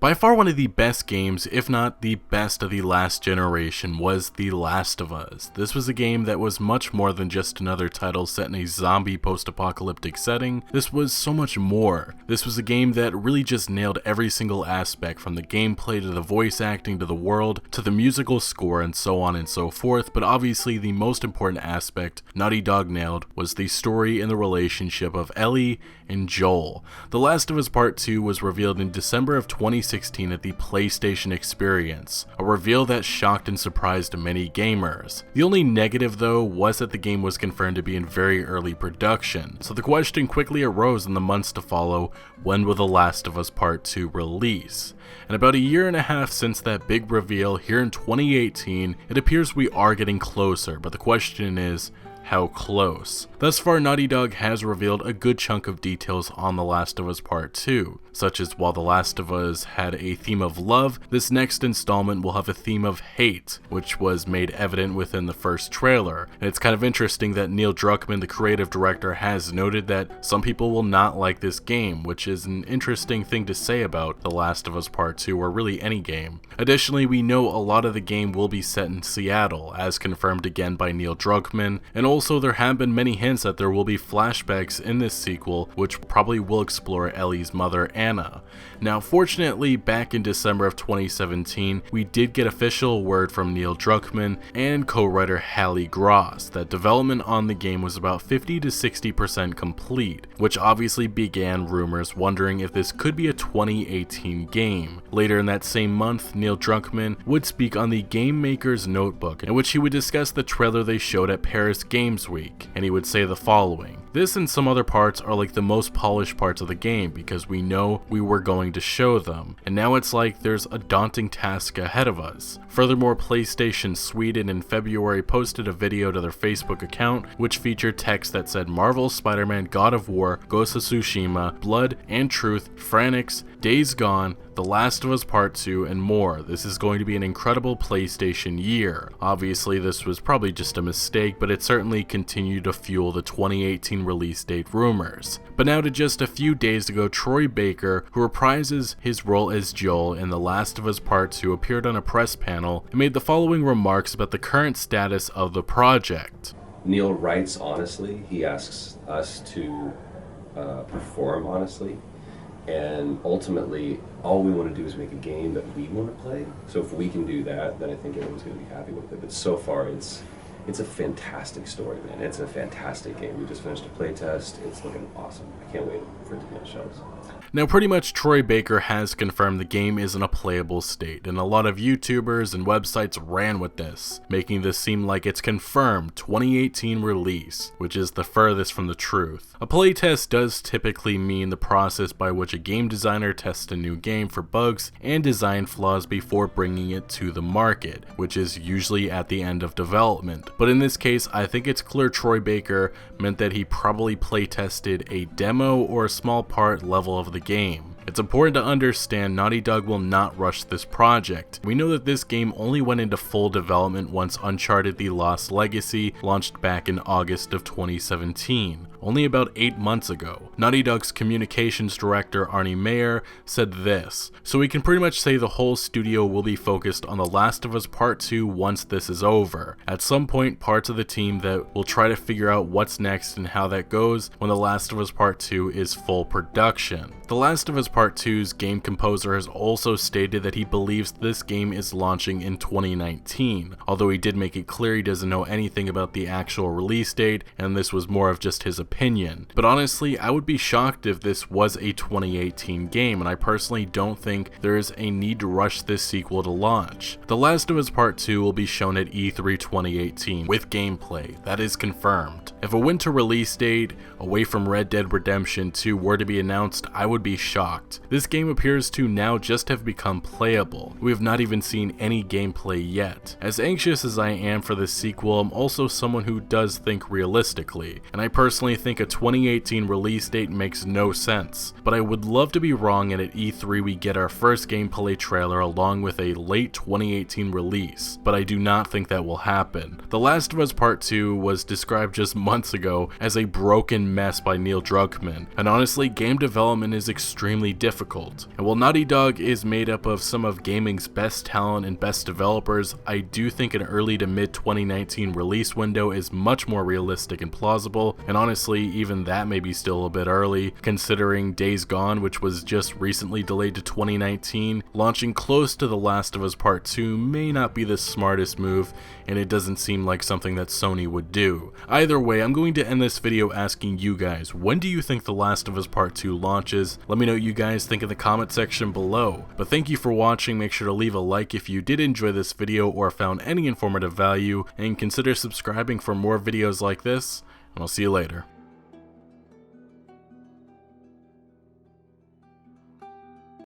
By far one of the best games, if not the best of the last generation, was The Last of Us. This was a game that was much more than just another title set in a zombie post-apocalyptic setting. This was so much more. This was a game that really just nailed every single aspect, from the gameplay to the voice acting to the world to the musical score and so on and so forth, but obviously the most important aspect Naughty Dog nailed was the story and the relationship of Ellie and Joel. The Last of Us Part 2 was revealed in December of 2016 at the PlayStation Experience, a reveal that shocked and surprised many gamers. The only negative though was that the game was confirmed to be in very early production, so the question quickly arose in the months to follow, when will The Last of Us Part 2 release? And about a year and a half since that big reveal here in 2018, it appears we are getting closer, but the question is, how close? Thus far, Naughty Dog has revealed a good chunk of details on The Last of Us Part 2, such as while The Last of Us had a theme of love, this next installment will have a theme of hate, which was made evident within the first trailer. And it's kind of interesting that Neil Druckmann, the creative director, has noted that some people will not like this game, which is an interesting thing to say about The Last of Us Part 2, or really any game. Additionally, we know a lot of the game will be set in Seattle, as confirmed again by Neil Druckmann, and also there have been many hints that there will be flashbacks in this sequel, which probably will explore Ellie's mother, Anna. Now, fortunately, back in December of 2017, we did get official word from Neil Druckmann and co-writer Hallie Gross that development on the game was about 50 to 60% complete, which obviously began rumors wondering if this could be a 2018 game. Later in that same month, Neil Druckmann would speak on the Game Maker's Notebook, in which he would discuss the trailer they showed at Paris Games Week, and he would say the following: "This and some other parts are like the most polished parts of the game because we know we were going to show them, and now it's like there's a daunting task ahead of us." Furthermore, PlayStation Sweden in February posted a video to their Facebook account which featured text that said Marvel, Spider-Man, God of War, Ghost of Tsushima, Blood and Truth, Franix, Days Gone, The Last of Us Part 2, and more. This is going to be an incredible PlayStation year. Obviously, this was probably just a mistake, but it certainly continued to fuel the 2018 release date rumors. But now to just a few days ago, Troy Baker, who reprises his role as Joel in The Last of Us Part 2, appeared on a press panel and made the following remarks about the current status of the project. Neil writes honestly. He asks us to perform honestly. And ultimately, all we want to do is make a game that we want to play. So if we can do that, then I think everyone's going to be happy with it. But so far, it's a fantastic story, man. It's a fantastic game. We just finished a playtest. It's looking awesome. I can't wait for it to be on shelves. Now, pretty much Troy Baker has confirmed the game is in a playable state, and a lot of YouTubers and websites ran with this, making this seem like it's confirmed 2018 release, which is the furthest from the truth. A playtest does typically mean the process by which a game designer tests a new game for bugs and design flaws before bringing it to the market, which is usually at the end of development. But in this case, I think it's clear Troy Baker meant that he probably playtested a demo or a small part level of the game. It's important to understand Naughty Dog will not rush this project. We know that this game only went into full development once Uncharted: The Lost Legacy launched back in August of 2017, only about 8 months ago. Naughty Dog's communications director Arnie Meyer said this: "So we can pretty much say the whole studio will be focused on The Last of Us Part 2 once this is over. At some point, parts of the team that will try to figure out what's next and how that goes when The Last of Us Part 2 is full production." The Last of Us Part 2's game composer has also stated that he believes this game is launching in 2019, although he did make it clear he doesn't know anything about the actual release date, and this was more of just his opinion. But honestly, I would be shocked if this was a 2018 game, and I personally don't think there is a need to rush this sequel to launch. The Last of Us Part 2 will be shown at E3 2018 with gameplay, that is confirmed. If a winter release date away from Red Dead Redemption 2 were to be announced, I would be shocked. This game appears to now just have become playable. We have not even seen any gameplay yet. As anxious as I am for this sequel, I'm also someone who does think realistically, and I personally think a 2018 release date makes no sense, but I would love to be wrong and at E3 we get our first gameplay trailer along with a late 2018 release, but I do not think that will happen. The Last of Us Part 2 was described just months ago as a broken mess by Neil Druckmann, and honestly, game development is extremely difficult. And while Naughty Dog is made up of some of gaming's best talent and best developers, I do think an early to mid 2019 release window is much more realistic and plausible, and honestly, even that may be still a bit early, considering Days Gone, which was just recently delayed to 2019, launching close to The Last of Us Part 2 may not be the smartest move, and it doesn't seem like something that Sony would do. Either way, I'm going to end this video asking you guys, when do you think The Last of Us Part 2 launches? Let me know what you guys think in the comment section below. But thank you for watching, make sure to leave a like if you did enjoy this video or found any informative value, and consider subscribing for more videos like this, and I'll see you later.